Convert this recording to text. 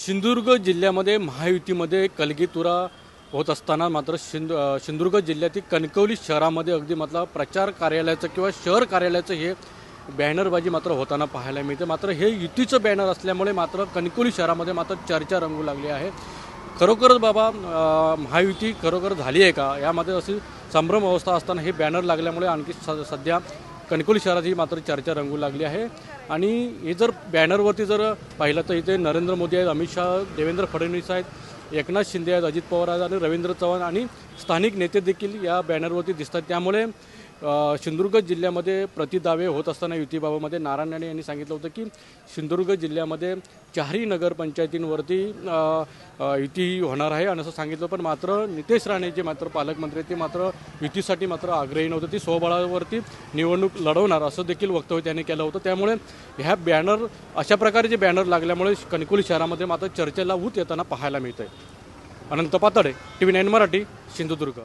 सिंधुदुर्ग जिल्ह्यामध्ये महायुतीमध्ये कलगीतुरा होत असताना मात्र सिंधुदुर्ग जिल्ह्यातील कणकवली शहरामध्ये अगदी मतलब प्रचार कार्यालयाचं किंवा शहर कार्यालयाचं हे बॅनरबाजी मात्र होताना पाहायला मिळते। मात्र हे युतीचं बॅनर असल्यामुळे मात्र कणकवली शहरामध्ये मात्र चर्चा रंगू लागली आहे। खरोखरच बाबा महायुती खरोखर झाली आहे का, यामध्ये अशी संभ्रम अवस्था असताना हे बॅनर लागल्यामुळे आणखी सध्या कणकवली शहरात ही मात्र चर्चा रंगू लागली आहे। आणि हे जर बॅनरवरती जर पाहिलं तर इथे नरेंद्र मोदी आहेत, अमित शाह, देवेंद्र फडणवीस आहेत, एकनाथ शिंदे आहेत, अजित पवार आहेत आणि रवींद्र चव्हाण आणि स्थानिक नेते देखील या बॅनरवरती दिसतात। त्यामुळे सिंधुदुर्ग जिल्ह्यामध्ये प्रतिदावे होत असताना युतीबाबतमध्ये नारायण राणे यांनी सांगितलं होतं की सिंधुदुर्ग जिल्ह्यामध्ये 4ही नगरपंचायतींवरती युती होणार आहे आणि असं सांगितलं। पण मात्र नितेश राणे जे मात्र पालकमंत्री ते मात्र युतीसाठी मात्र आग्रही नव्हते, ती स्वबळावरती निवडणूक लढवणार असं देखील वक्तव्य त्यांनी केलं होतं। त्यामुळे ह्या बॅनर अशा प्रकारचे बॅनर लागल्यामुळे कणकवली शहरामध्ये मात्र चर्चेला ऊत येताना पाहायला मिळतंय। अनंत पातळे, TV9 मराठी, सिंधुदुर्ग।